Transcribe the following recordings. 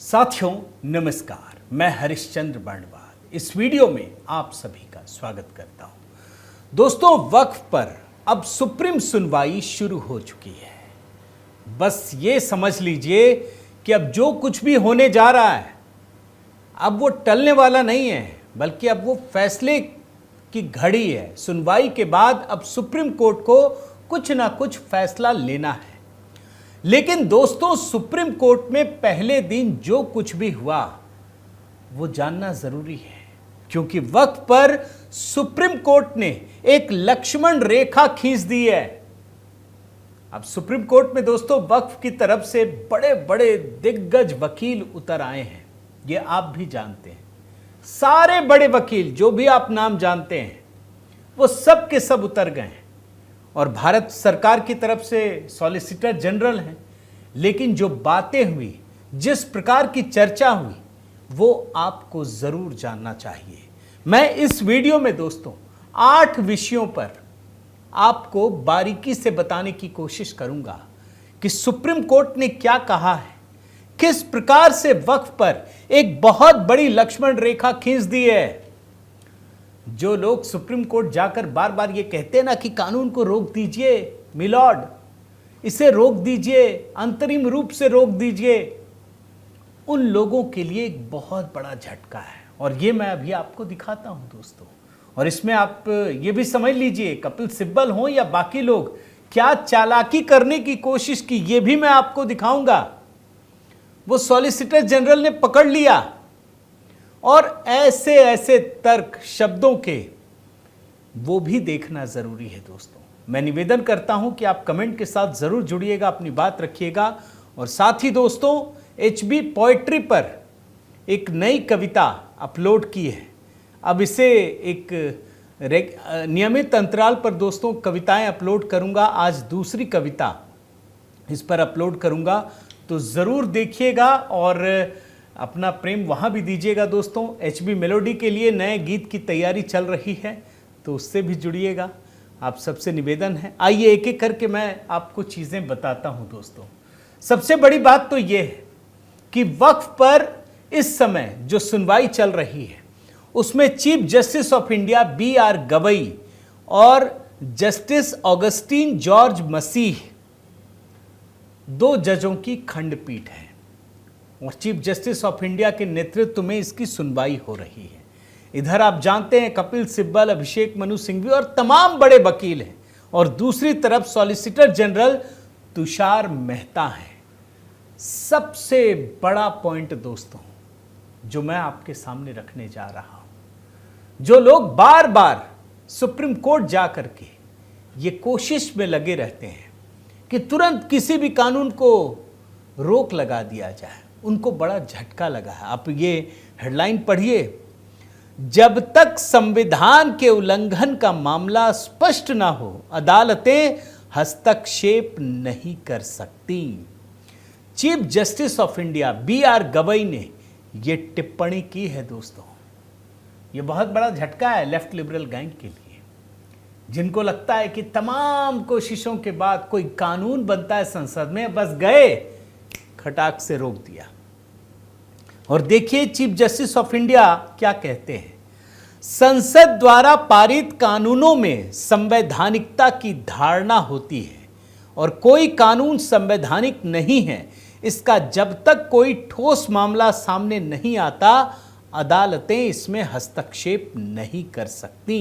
साथियों नमस्कार, मैं हरिश्चंद्र बर्णवाल इस वीडियो में आप सभी का स्वागत करता हूं। दोस्तों, वक्फ पर अब सुप्रीम सुनवाई शुरू हो चुकी है। बस ये समझ लीजिए कि अब जो कुछ भी होने जा रहा है अब वो टलने वाला नहीं है, बल्कि अब वो फैसले की घड़ी है। सुनवाई के बाद अब सुप्रीम कोर्ट को कुछ ना कुछ फैसला लेना है। लेकिन दोस्तों, सुप्रीम कोर्ट में पहले दिन जो कुछ भी हुआ वो जानना जरूरी है, क्योंकि वक्फ पर सुप्रीम कोर्ट ने एक लक्ष्मण रेखा खींच दी है। अब सुप्रीम कोर्ट में दोस्तों वक्फ की तरफ से बड़े बड़े दिग्गज वकील उतर आए हैं, ये आप भी जानते हैं। सारे बड़े वकील जो भी आप नाम जानते हैं वो सब के सब उतर गए हैं और भारत सरकार की तरफ से सॉलिसिटर जनरल हैं। लेकिन जो बातें हुई, जिस प्रकार की चर्चा हुई, वो आपको जरूर जानना चाहिए। मैं इस वीडियो में दोस्तों 8 विषयों पर आपको बारीकी से बताने की कोशिश करूंगा कि सुप्रीम कोर्ट ने क्या कहा है, किस प्रकार से वक्फ पर एक बहुत बड़ी लक्ष्मण रेखा खींच दी है। जो लोग सुप्रीम कोर्ट जाकर बार बार ये कहते हैं ना कि कानून को रोक दीजिए मिलॉर्ड, इसे रोक दीजिए, अंतरिम रूप से रोक दीजिए, उन लोगों के लिए एक बहुत बड़ा झटका है। और ये मैं अभी आपको दिखाता हूं दोस्तों। और इसमें आप ये भी समझ लीजिए, कपिल सिब्बल हो या बाकी लोग क्या चालाकी करने की कोशिश की, ये भी मैं आपको दिखाऊंगा। वो सॉलिसिटर जनरल ने पकड़ लिया और ऐसे ऐसे तर्क शब्दों के, वो भी देखना जरूरी है दोस्तों। मैं निवेदन करता हूं कि आप कमेंट के साथ जरूर जुड़िएगा, अपनी बात रखिएगा। और साथ ही दोस्तों, HB पोएट्री पर एक नई कविता अपलोड की है। अब इसे एक नियमित अंतराल पर दोस्तों कविताएं अपलोड करूंगा। आज दूसरी कविता इस पर अपलोड करूंगा, तो ज़रूर देखिएगा और अपना प्रेम वहाँ भी दीजिएगा दोस्तों। HB मेलोडी के लिए नए गीत की तैयारी चल रही है, तो उससे भी जुड़िएगा, आप सबसे निवेदन है। आइए एक एक करके मैं आपको चीज़ें बताता हूँ दोस्तों। सबसे बड़ी बात तो ये है कि वक्फ पर इस समय जो सुनवाई चल रही है उसमें chief justice of India BR Gavai और जस्टिस ऑगस्टीन जॉर्ज मसीह, 2 जजों की खंडपीठ है और चीफ जस्टिस ऑफ इंडिया के नेतृत्व में इसकी सुनवाई हो रही है। इधर आप जानते हैं कपिल सिब्बल, अभिषेक मनु सिंघवी और तमाम बड़े वकील हैं, और दूसरी तरफ सॉलिसिटर जनरल तुषार मेहता हैं। सबसे बड़ा पॉइंट दोस्तों जो मैं आपके सामने रखने जा रहा हूं, जो लोग बार बार सुप्रीम कोर्ट जा करके ये कोशिश में लगे रहते हैं कि तुरंत किसी भी कानून को रोक लगा दिया जाए, उनको बड़ा झटका लगा है। आप ये हेडलाइन पढ़िए, जब तक संविधान के उल्लंघन का मामला स्पष्ट ना हो अदालतें हस्तक्षेप नहीं कर सकती। Chief justice of India BR Gavai ने ये टिप्पणी की है दोस्तों। ये बहुत बड़ा झटका है लेफ्ट लिबरल गैंग के लिए, जिनको लगता है कि तमाम कोशिशों के बाद कोई कानून बनता है संसद में, बस गए खटाक से रोक दिया। और देखिए चीफ जस्टिस ऑफ इंडिया क्या कहते हैं, संसद द्वारा पारित कानूनों में संवैधानिकता की धारणा होती है और कोई कानून संवैधानिक नहीं है, इसका जब तक कोई ठोस मामला सामने नहीं आता अदालतें इसमें हस्तक्षेप नहीं कर सकती।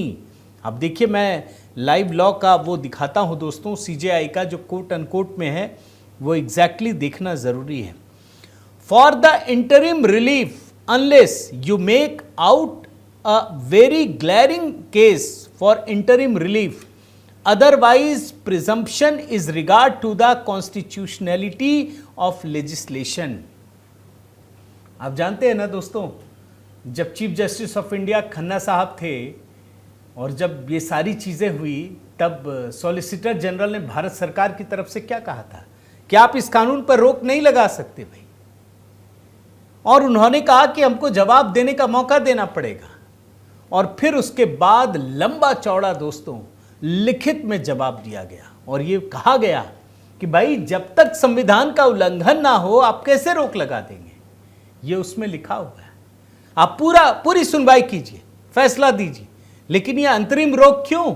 अब देखिए मैं लाइव लॉ का वो दिखाता हूं दोस्तों, CJI का जो कोट अनकोट में है, वो एग्जैक्टली देखना जरूरी है। For the interim relief unless you make out a very glaring case for interim relief, otherwise presumption is regard to the constitutionality of legislation. आप जानते हैं ना दोस्तों, जब chief justice of India Khanna साहब थे और जब ये सारी चीज़ें हुई, तब सॉलिसिटर जनरल ने भारत सरकार की तरफ से क्या कहा था कि आप इस कानून पर रोक नहीं लगा सकते भाई, और उन्होंने कहा कि हमको जवाब देने का मौका देना पड़ेगा। और फिर उसके बाद लंबा चौड़ा दोस्तों लिखित में जवाब दिया गया और ये कहा गया कि भाई जब तक संविधान का उल्लंघन ना हो आप कैसे रोक लगा देंगे। ये उसमें लिखा हुआ है। आप पूरी सुनवाई कीजिए, फैसला दीजिए, लेकिन यह अंतरिम रोक क्यों?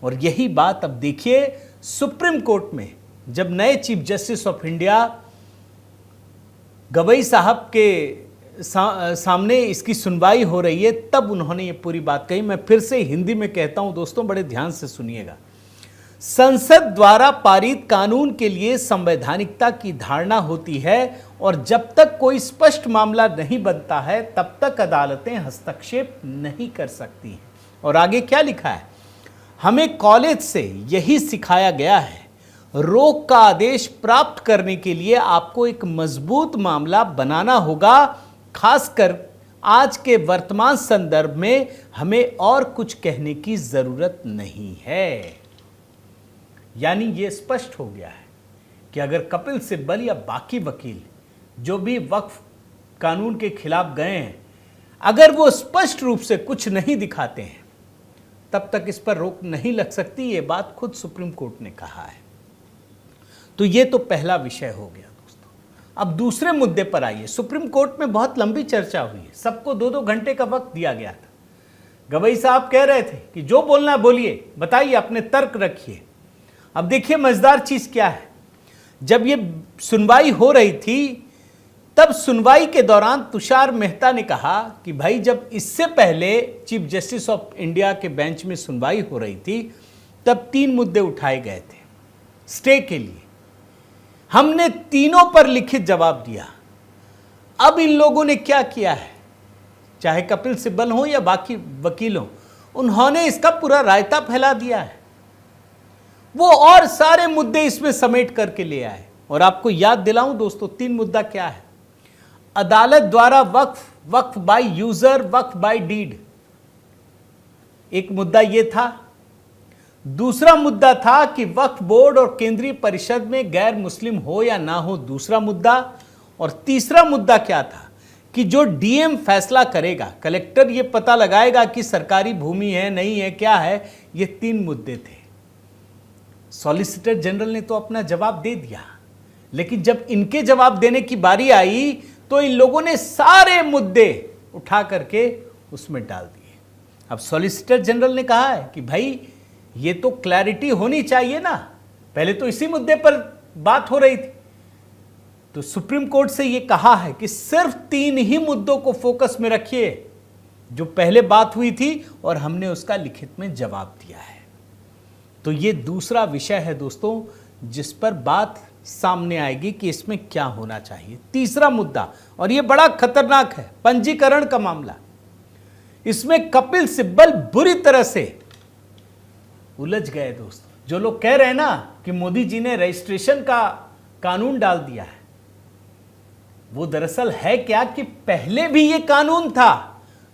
और यही बात अब देखिए सुप्रीम कोर्ट में, जब नए chief justice of India Gavai साहब के सामने इसकी सुनवाई हो रही है, तब उन्होंने ये पूरी बात कही। मैं फिर से हिंदी में कहता हूं दोस्तों, बड़े ध्यान से सुनिएगा। संसद द्वारा पारित कानून के लिए संवैधानिकता की धारणा होती है और जब तक कोई स्पष्ट मामला नहीं बनता है तब तक अदालतें हस्तक्षेप नहीं कर सकती हैं। और आगे क्या लिखा है? हमें कॉलेज से यही सिखाया गया है, रोक का आदेश प्राप्त करने के लिए आपको एक मजबूत मामला बनाना होगा। खासकर आज के वर्तमान संदर्भ में हमें और कुछ कहने की जरूरत नहीं है। यानी यह स्पष्ट हो गया है कि अगर कपिल सिब्बल या बाकी वकील जो भी वक्फ कानून के खिलाफ गए हैं, अगर वो स्पष्ट रूप से कुछ नहीं दिखाते हैं, तब तक इस पर रोक नहीं लग सकती। ये बात खुद सुप्रीम कोर्ट ने कहा है। तो ये तो पहला विषय हो गया दोस्तों। अब दूसरे मुद्दे पर आइए। सुप्रीम कोर्ट में बहुत लंबी चर्चा हुई है, सबको 2-2 घंटे का वक्त दिया गया था। गवई साहब कह रहे थे कि जो बोलना बोलिए, बताइए, अपने तर्क रखिए। अब देखिए मजेदार चीज क्या है, जब ये सुनवाई हो रही थी तब सुनवाई के दौरान तुषार मेहता ने कहा कि भाई, जब इससे पहले चीफ जस्टिस ऑफ इंडिया के बेंच में सुनवाई हो रही थी तब 3 मुद्दे उठाए गए थे स्टे के लिए। हमने तीनों पर लिखित जवाब दिया। अब इन लोगों ने क्या किया है, चाहे कपिल सिब्बल हो या बाकी वकील हो, उन्होंने इसका पूरा रायता फैला दिया है। वो और सारे मुद्दे इसमें समेट करके ले आए। और आपको याद दिलाऊं दोस्तों, 3 मुद्दा क्या है? अदालत द्वारा waqf by user, waqf by deed, एक मुद्दा यह था। दूसरा मुद्दा था कि वक्फ बोर्ड और केंद्रीय परिषद में गैर मुस्लिम हो या ना हो, दूसरा मुद्दा। और तीसरा मुद्दा क्या था कि जो डीएम फैसला करेगा, कलेक्टर ये पता लगाएगा कि सरकारी भूमि है नहीं है क्या है। ये 3 मुद्दे थे। सॉलिसिटर जनरल ने तो अपना जवाब दे दिया, लेकिन जब इनके जवाब देने की बारी आई तो इन लोगों ने सारे मुद्दे उठा करके उसमें डाल दिए। अब सॉलिसिटर जनरल ने कहा है कि भाई, ये तो क्लैरिटी होनी चाहिए ना, पहले तो इसी मुद्दे पर बात हो रही थी। तो सुप्रीम कोर्ट से ये कहा है कि सिर्फ 3 ही मुद्दों को फोकस में रखिए जो पहले बात हुई थी, और हमने उसका लिखित में जवाब दिया है। तो ये दूसरा विषय है दोस्तों, जिस पर बात सामने आएगी कि इसमें क्या होना चाहिए। तीसरा मुद्दा, और यह बड़ा खतरनाक है, पंजीकरण का मामला। इसमें कपिल सिब्बल बुरी तरह से उलझ गए दोस्तों। जो लोग कह रहे हैं ना कि मोदी जी ने रजिस्ट्रेशन का कानून डाल दिया है, वो दरअसल है क्या कि पहले भी ये कानून था,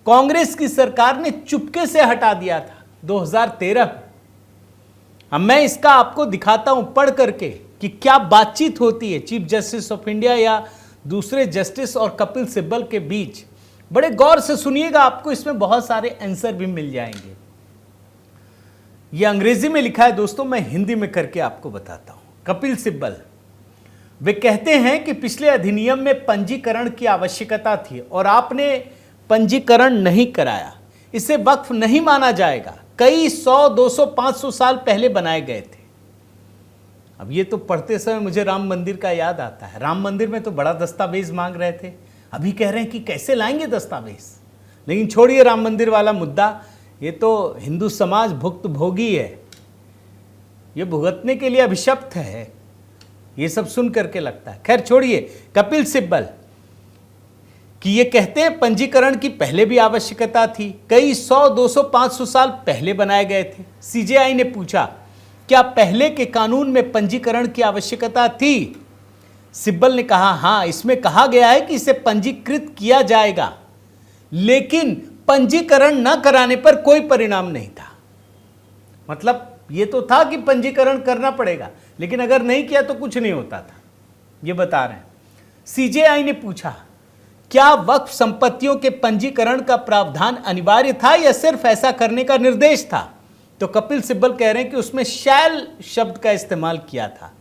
कांग्रेस की सरकार ने चुपके से हटा दिया था 2013 में। अब मैं इसका आपको दिखाता हूं पढ़ करके कि क्या बातचीत होती है चीफ जस्टिस ऑफ इंडिया या दूसरे जस्टिस और कपिल सिब्बल के बीच। बड़े गौर से सुनिएगा, आपको इसमें बहुत सारे आंसर भी मिल जाएंगे। यह अंग्रेजी में लिखा है दोस्तों, मैं हिंदी में करके आपको बताता हूं। कपिल सिब्बल वे कहते हैं कि पिछले अधिनियम में पंजीकरण की आवश्यकता थी और आपने पंजीकरण नहीं कराया, इसे वक्फ नहीं माना जाएगा। कई 100, 200, 500 साल पहले बनाए गए थे। अब ये तो पढ़ते समय मुझे राम मंदिर का याद आता है। राम मंदिर में तो बड़ा दस्तावेज मांग रहे थे, अभी कह रहे हैं कि कैसे लाएंगे दस्तावेज। लेकिन छोड़िए राम मंदिर वाला मुद्दा, ये तो हिंदू समाज भुक्त भोगी है, ये भुगतने के लिए अभिशप्त है, ये सब सुन करके लगता है। खैर छोड़िए। कपिल सिब्बल कि ये कहते हैं पंजीकरण की पहले भी आवश्यकता थी, कई 100, 200, 500 साल पहले बनाए गए थे। सीजेआई ने पूछा, क्या पहले के कानून में पंजीकरण की आवश्यकता थी? सिब्बल ने कहा, हां, इसमें कहा गया है कि इसे पंजीकृत किया जाएगा, लेकिन पंजीकरण न कराने पर कोई परिणाम नहीं था। मतलब ये तो था कि पंजीकरण करना पड़ेगा, लेकिन अगर नहीं किया तो कुछ नहीं होता था, ये बता रहे हैं। सीजेआई ने पूछा, क्या वक्फ संपत्तियों के पंजीकरण का प्रावधान अनिवार्य था या सिर्फ ऐसा करने का निर्देश था? तो कपिल सिब्बल कह रहे हैं कि उसमें शैल शब्द का इस्तेमाल किया था।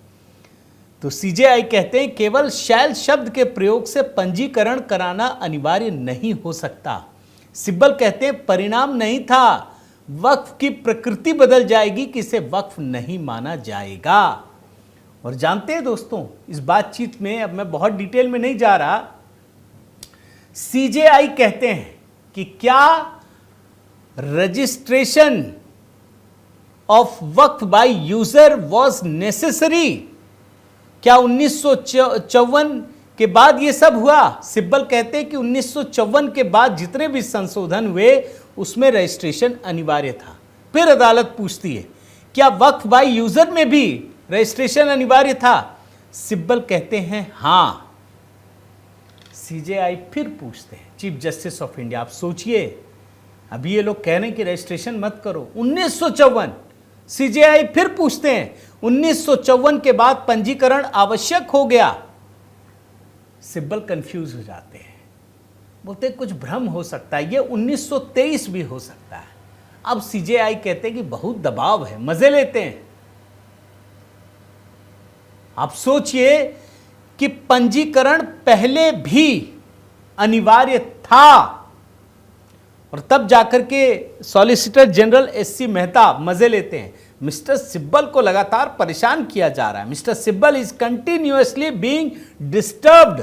तो तो सीजेआई कहते हैं केवल शैल शब्द के प्रयोग से पंजीकरण कराना अनिवार्य नहीं हो सकता। सिब्बल कहते हैं परिणाम नहीं था, वक्फ की प्रकृति बदल जाएगी कि इसे वक्फ नहीं माना जाएगा। और जानते हैं दोस्तों, इस बातचीत में अब मैं बहुत डिटेल में नहीं जा रहा, सीजेआई कहते हैं कि क्या registration of Waqf by user was necessary, क्या 1954 के बाद यह सब हुआ? सिब्बल कहते हैं कि 1954 के बाद जितने भी संशोधन हुए उसमें रजिस्ट्रेशन अनिवार्य था। फिर अदालत पूछती है क्या वक्फ बाय यूजर में भी रजिस्ट्रेशन अनिवार्य था? सिब्बल कहते हैं हां। सीजेआई फिर पूछते हैं चीफ जस्टिस ऑफ इंडिया, आप सोचिए, अभी ये लोग कह रहे हैं कि रजिस्ट्रेशन मत करो, 1954। सीजेआई फिर पूछते हैं 1954 के बाद पंजीकरण आवश्यक हो गया। सिब्बल कंफ्यूज हो जाते हैं, बोलते हैं कुछ भ्रम हो सकता है, ये 1923 भी हो सकता है। अब सीजेआई कहते हैं कि बहुत दबाव है, मजे लेते हैं। आप सोचिए कि पंजीकरण पहले भी अनिवार्य था और तब जाकर के सॉलिसिटर जनरल एससी मेहता मजे लेते हैं। मिस्टर सिब्बल को लगातार परेशान किया जा रहा है, mister Sibal is continuously being disturbed.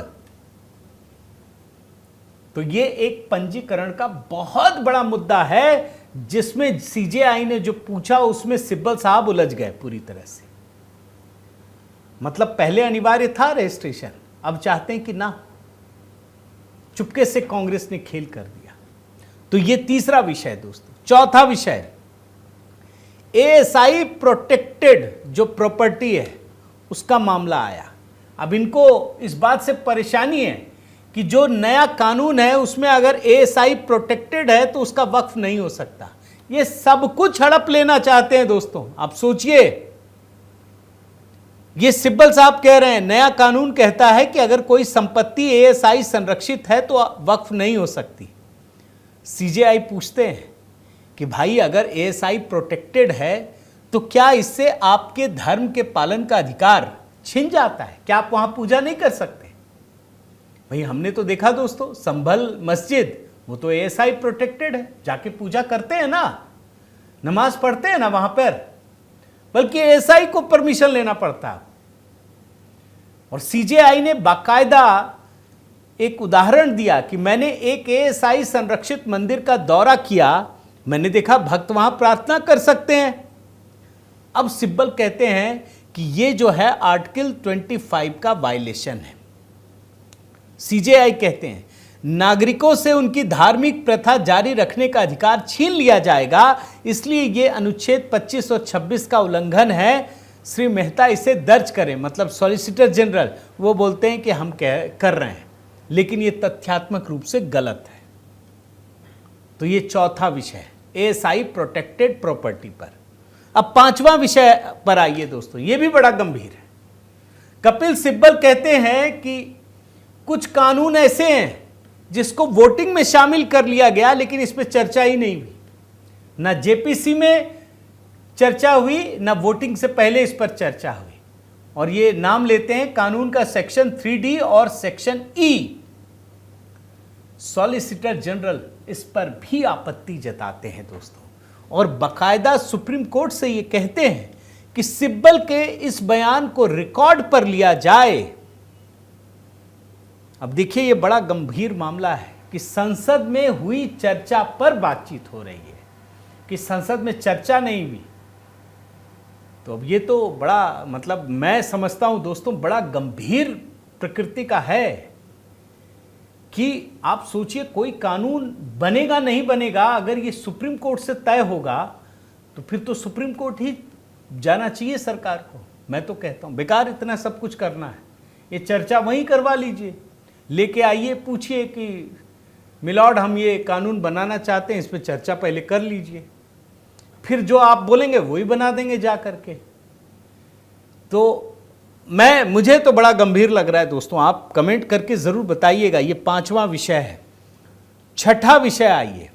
तो ये एक पंजीकरण का बहुत बड़ा मुद्दा है जिसमें सीजेआई ने जो पूछा उसमें सिब्बल साहब उलझ गए पूरी तरह से। मतलब पहले अनिवार्य था रजिस्ट्रेशन, अब चाहते हैं कि ना, चुपके से कांग्रेस ने खेल कर दिया। तो ये तीसरा विषय है दोस्तों। चौथा विषय, एएसआई प्रोटेक्टेड जो प्रॉपर्टी है उसका मामला आया। अब इनको इस बात से परेशानी है कि जो नया कानून है उसमें अगर एएसआई प्रोटेक्टेड है तो उसका वक्फ नहीं हो सकता। ये सब कुछ हड़प लेना चाहते हैं दोस्तों। आप सोचिए, ये सिब्बल साहब कह रहे हैं नया कानून कहता है कि अगर कोई संपत्ति एएसआई संरक्षित है तो वक्फ नहीं हो सकती। सीजेआई पूछते हैं कि भाई अगर एएसआई प्रोटेक्टेड है तो क्या इससे आपके धर्म के पालन का अधिकार छिन जाता है? क्या आप वहां पूजा नहीं कर सकते? भाई हमने तो देखा दोस्तों, संभल मस्जिद वो तो एएसआई प्रोटेक्टेड है, जाके पूजा करते हैं ना, नमाज पढ़ते हैं ना वहां पर, बल्कि एएसआई को परमिशन लेना पड़ता है। और सीजेआई ने बाकायदा एक उदाहरण दिया कि मैंने एक एएसआई संरक्षित मंदिर का दौरा किया, मैंने देखा भक्त वहां प्रार्थना कर सकते हैं। अब सिब्बल कहते हैं कि ये जो है आर्टिकल 25 का वायलेशन है। सीजेआई कहते हैं नागरिकों से उनकी धार्मिक प्रथा जारी रखने का अधिकार छीन लिया जाएगा, इसलिए ये अनुच्छेद 25 और 26 का उल्लंघन है। श्री मेहता इसे दर्ज करें, मतलब सॉलिसिटर जनरल वो बोलते हैं कि हम कर रहे हैं, लेकिन ये तथ्यात्मक रूप से गलत है। तो ये चौथा विषय है एएसआई प्रोटेक्टेड प्रॉपर्टी पर। अब पांचवा विषय पर आइए दोस्तों, ये भी बड़ा गंभीर है। कपिल सिब्बल कहते हैं कि कुछ कानून ऐसे हैं जिसको वोटिंग में शामिल कर लिया गया लेकिन इस पर चर्चा ही नहीं हुई, ना जेपीसी में चर्चा हुई ना वोटिंग से पहले इस पर चर्चा हुई। और ये नाम लेते हैं कानून का सेक्शन 3D और सेक्शन E। सॉलिसिटर जनरल इस पर भी आपत्ति जताते हैं दोस्तों, और बाकायदा सुप्रीम कोर्ट से ये कहते हैं कि सिब्बल के इस बयान को रिकॉर्ड पर लिया जाए। अब देखिए ये बड़ा गंभीर मामला है कि संसद में हुई चर्चा पर बातचीत हो रही है, कि संसद में चर्चा नहीं हुई। तो अब ये तो बड़ा, मतलब मैं समझता हूं दोस्तों बड़ा गंभीर प्रकृति का है कि आप सोचिए कोई कानून बनेगा नहीं बनेगा, अगर ये सुप्रीम कोर्ट से तय होगा तो फिर तो सुप्रीम कोर्ट ही जाना चाहिए सरकार को। मैं तो कहता हूं बेकार इतना सब कुछ करना है, ये चर्चा वहीं करवा लीजिए, लेके आइए, पूछिए कि मिलॉर्ड हम ये कानून बनाना चाहते हैं, इस पर चर्चा पहले कर लीजिए, फिर जो आप बोलेंगे वही बना देंगे जा करके। तो मुझे तो बड़ा गंभीर लग रहा है दोस्तों, आप कमेंट करके जरूर बताइएगा। ये पांचवा विषय है। छठा विषय आइए,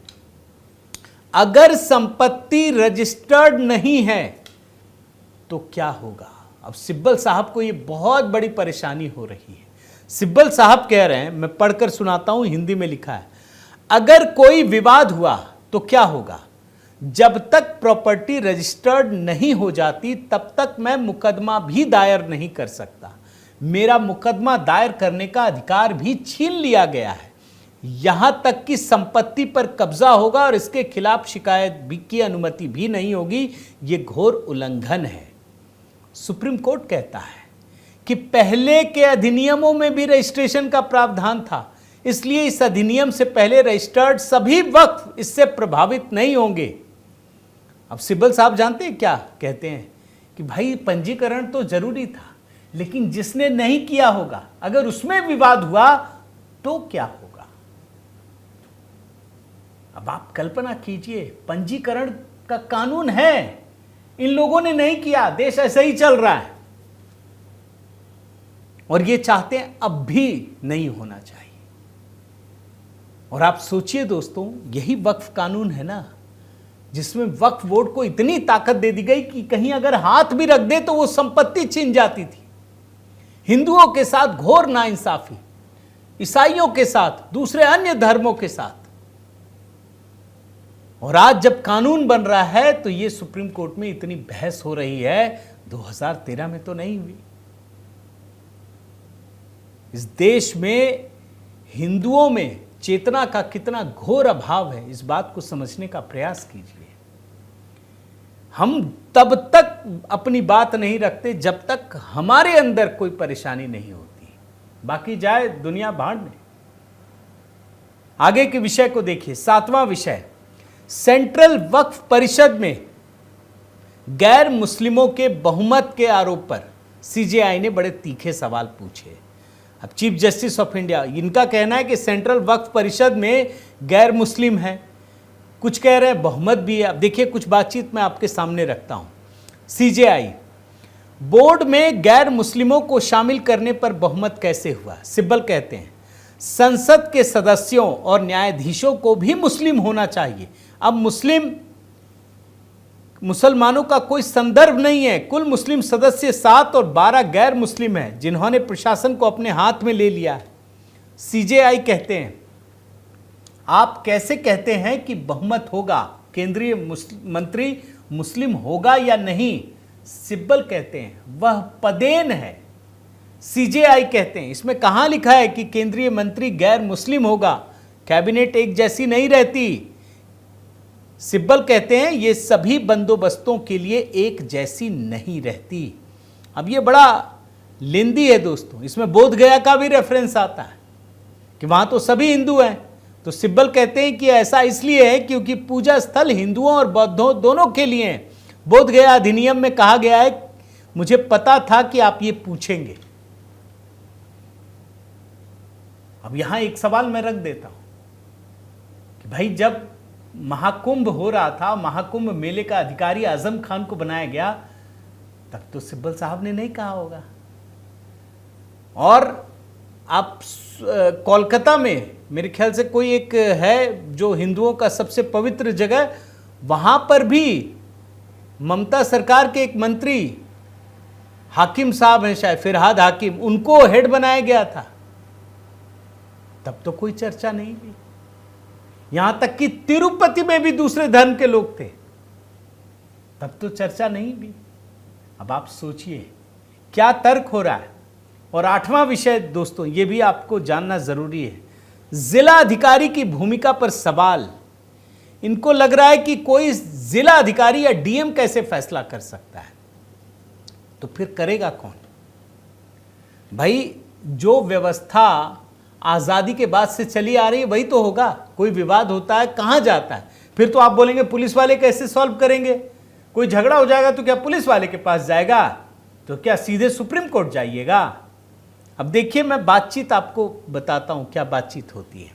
अगर संपत्ति रजिस्टर्ड नहीं है तो क्या होगा? अब सिब्बल साहब को ये बहुत बड़ी परेशानी हो रही है। सिब्बल साहब कह रहे हैं, मैं पढ़कर सुनाता हूं, हिंदी में लिखा है, अगर कोई विवाद हुआ तो क्या होगा? जब तक प्रॉपर्टी रजिस्टर्ड नहीं हो जाती तब तक मैं मुकदमा भी दायर नहीं कर सकता। मेरा मुकदमा दायर करने का अधिकार भी छीन लिया गया है। यहां तक कि संपत्ति पर कब्जा होगा और इसके खिलाफ शिकायत भी की अनुमति भी नहीं होगी। यह घोर उल्लंघन है। सुप्रीम कोर्ट कहता है कि पहले के अधिनियमों में भी रजिस्ट्रेशन का प्रावधान था, इसलिए इस अधिनियम से पहले रजिस्टर्ड सभी वक्फ इससे प्रभावित नहीं होंगे। अब सिब्बल साहब जानते हैं क्या कहते हैं कि भाई पंजीकरण तो जरूरी था, लेकिन जिसने नहीं किया होगा अगर उसमें विवाद हुआ तो क्या होगा? अब आप कल्पना कीजिए, पंजीकरण का कानून है, इन लोगों ने नहीं किया, देश ऐसा ही चल रहा है और ये चाहते हैं अब भी नहीं होना चाहिए। और आप सोचिए दोस्तों, यही वक्फ कानून है ना जिसमें वक्फ बोर्ड को इतनी ताकत दे दी गई कि कहीं अगर हाथ भी रख दे तो वो संपत्ति छीन जाती थी। हिंदुओं के साथ घोर नाइंसाफी, ईसाइयों के साथ, दूसरे अन्य धर्मों के साथ। और आज जब कानून बन रहा है तो ये सुप्रीम कोर्ट में इतनी बहस हो रही है, 2013 में तो नहीं हुई। इस देश में हिंदुओं में चेतना का कितना घोर अभाव है, इस बात को समझने का प्रयास कीजिए। हम तब तक अपनी बात नहीं रखते जब तक हमारे अंदर कोई परेशानी नहीं होती, बाकी जाए दुनिया भाड़ में। आगे के विषय को देखिए। 7वां विषय, सेंट्रल वक्फ परिषद में गैर मुस्लिमों के बहुमत के आरोप पर सीजेआई ने बड़े तीखे सवाल पूछे। अब चीफ जस्टिस ऑफ इंडिया, इनका कहना है कि सेंट्रल वक्फ परिषद में गैर मुस्लिम है, कुछ कह रहे हैं बहुमत भी है। अब देखिए, कुछ बातचीत मैं आपके सामने रखता हूं। सीजेआई, बोर्ड में गैर मुस्लिमों को शामिल करने पर बहुमत कैसे हुआ? सिब्बल कहते हैं संसद के सदस्यों और न्यायाधीशों को भी मुस्लिम होना चाहिए। अब मुसलमानों का कोई संदर्भ नहीं है। कुल मुस्लिम सदस्य 7 और 12 गैर मुस्लिम हैं जिन्होंने प्रशासन को अपने हाथ में ले लिया है। सीजेआई कहते हैं आप कैसे कहते हैं कि बहुमत होगा, केंद्रीय मंत्री मुस्लिम होगा या नहीं? सिब्बल कहते हैं वह पदेन है। सीजेआई कहते हैं इसमें कहां लिखा है कि केंद्रीय मंत्री गैर मुस्लिम होगा? कैबिनेट एक जैसी नहीं रहती। सिब्बल कहते हैं ये सभी बंदोबस्तों के लिए एक जैसी नहीं रहती। अब ये बड़ा लेंदी है दोस्तों, इसमें बोध गया का भी रेफरेंस आता है कि वहां तो सभी हिंदू हैं। तो सिब्बल कहते हैं कि ऐसा इसलिए है क्योंकि पूजा स्थल हिंदुओं और बौद्धों दोनों के लिए हैं। बोध गया अधिनियम में कहा गया है, मुझे पता था कि आप ये पूछेंगे। अब यहां एक सवाल मैं रख देता हूं कि भाई जब महाकुंभ हो रहा था, महाकुंभ मेले का अधिकारी आजम खान को बनाया गया, तब तो सिब्बल साहब ने नहीं कहा होगा। और आप कोलकाता में मेरे ख्याल से कोई एक है जो हिंदुओं का सबसे पवित्र जगह, वहां पर भी ममता सरकार के एक मंत्री हाकिम साहब हैं, शायद फिरहाद हाकिम, उनको हेड बनाया गया था। तब तो कोई चर्चा नहीं हुई। यहां तक कि तिरुपति में भी दूसरे धर्म के लोग थे, तब तो चर्चा नहीं हुई। अब आप सोचिए क्या तर्क हो रहा है। और 8वां विषय दोस्तों, ये भी आपको जानना जरूरी है, जिला अधिकारी की भूमिका पर सवाल। इनको लग रहा है कि कोई जिला अधिकारी या डीएम कैसे फैसला कर सकता है, तो फिर करेगा कौन? भाई जो व्यवस्था आजादी के बाद से चली आ रही है वही तो होगा। कोई विवाद होता है कहां जाता है? फिर तो आप बोलेंगे पुलिस वाले कैसे सॉल्व करेंगे? कोई झगड़ा हो जाएगा तो क्या पुलिस वाले के पास जाएगा? तो क्या सीधे सुप्रीम कोर्ट जाइएगा? अब देखिए, मैं बातचीत आपको बताता हूं क्या बातचीत होती है।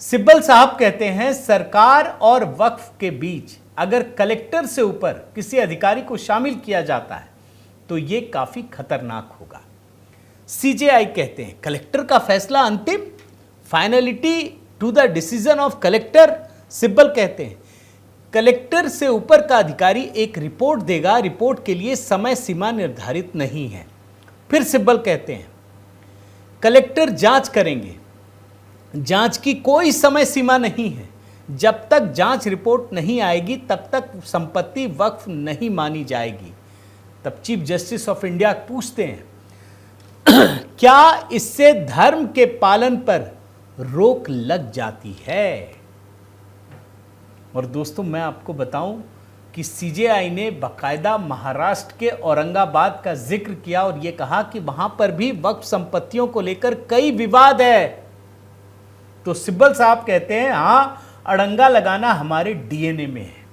सिब्बल साहब कहते हैं सरकार और वक्फ के बीच अगर कलेक्टर से ऊपर किसी अधिकारी को शामिल किया जाता है तो यह काफी खतरनाक होगा। सीजेआई कहते हैं कलेक्टर का फैसला अंतिम, finality to the decision of collector. Sibbal कहते हैं कलेक्टर से ऊपर का अधिकारी एक रिपोर्ट देगा, रिपोर्ट के लिए समय सीमा निर्धारित नहीं है। फिर सिब्बल कहते हैं कलेक्टर जांच करेंगे, जांच की कोई समय सीमा नहीं है, जब तक जांच रिपोर्ट नहीं आएगी तब तक संपत्ति वक्फ नहीं मानी जाएगी। तब चीफ जस्टिस ऑफ इंडिया पूछते हैं क्या इससे धर्म के पालन पर रोक लग जाती है? और दोस्तों मैं आपको बताऊं कि सीजेआई ने बाकायदा महाराष्ट्र के औरंगाबाद का जिक्र किया और यह कहा कि वहां पर भी वक्फ संपत्तियों को लेकर कई विवाद है। तो सिब्बल साहब कहते हैं हां, अड़ंगा लगाना हमारे डीएनए में है।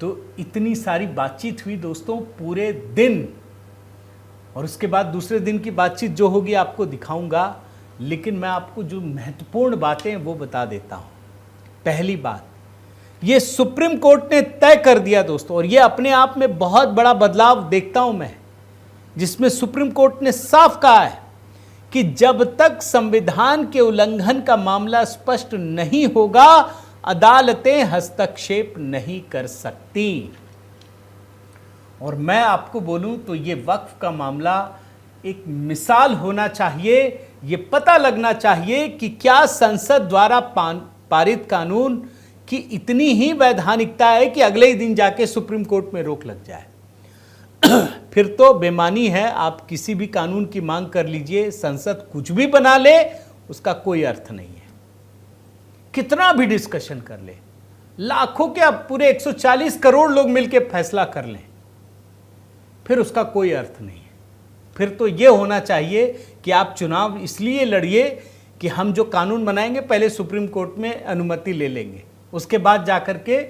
तो इतनी सारी बातचीत हुई दोस्तों पूरे दिन, और उसके बाद दूसरे दिन की बातचीत जो होगी आपको दिखाऊंगा, लेकिन मैं आपको जो महत्वपूर्ण बातें वो बता देता हूं। पहली बात, ये सुप्रीम कोर्ट ने तय कर दिया दोस्तों, और ये अपने आप में बहुत बड़ा बदलाव देखता हूं मैं, जिसमें सुप्रीम कोर्ट ने साफ कहा है कि जब तक संविधान के उल्लंघन का मामला स्पष्ट नहीं होगा अदालतें हस्तक्षेप नहीं कर सकती। और मैं आपको बोलूं तो ये वक्फ का मामला एक मिसाल होना चाहिए। ये पता लगना चाहिए कि क्या संसद द्वारा पारित कानून की इतनी ही वैधानिकता है कि अगले ही दिन जाके सुप्रीम कोर्ट में रोक लग जाए। फिर तो बेमानी है। आप किसी भी कानून की मांग कर लीजिए, संसद कुछ भी बना ले, उसका कोई अर्थ नहीं है। कितना भी डिस्कशन कर ले, लाखों के अब पूरे 140 करोड़ लोग मिलकर फैसला कर लें, फिर उसका कोई अर्थ नहीं है। फिर तो यह होना चाहिए कि आप चुनाव इसलिए लड़िए कि हम जो कानून बनाएंगे पहले सुप्रीम कोर्ट में अनुमति ले लेंगे, उसके बाद जाकर के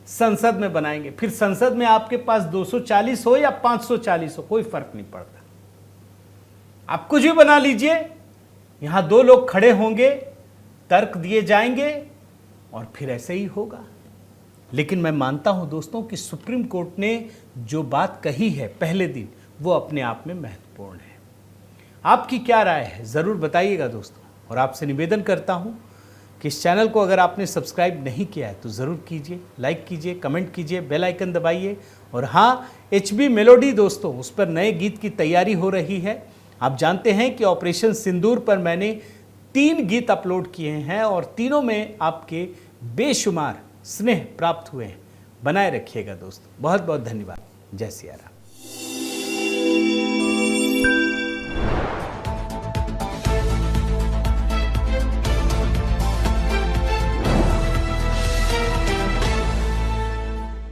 संसद में बनाएंगे। फिर संसद में आपके पास 240 हो या 540 हो, कोई फर्क नहीं पड़ता। आप कुछ भी बना लीजिए, यहां दो लोग खड़े होंगे, तर्क दिए जाएंगे और फिर ऐसे ही होगा। लेकिन मैं मानता हूं दोस्तों कि सुप्रीम कोर्ट ने जो बात कही है पहले दिन, वो अपने आप में महत्वपूर्ण है। आपकी क्या राय है ज़रूर बताइएगा दोस्तों। और आपसे निवेदन करता हूं कि इस चैनल को अगर आपने सब्सक्राइब नहीं किया है तो ज़रूर कीजिए, लाइक कीजिए, कमेंट कीजिए, बेल आइकन दबाइए। और हाँ, HB मेलोडी दोस्तों, उस पर नए गीत की तैयारी हो रही है। आप जानते हैं कि ऑपरेशन सिंदूर पर मैंने 3 गीत अपलोड किए हैं और तीनों में आपके बेशुमार स्नेह प्राप्त हुए हैं। बनाए रखिएगा दोस्तों। बहुत बहुत धन्यवाद। जय सिया राम।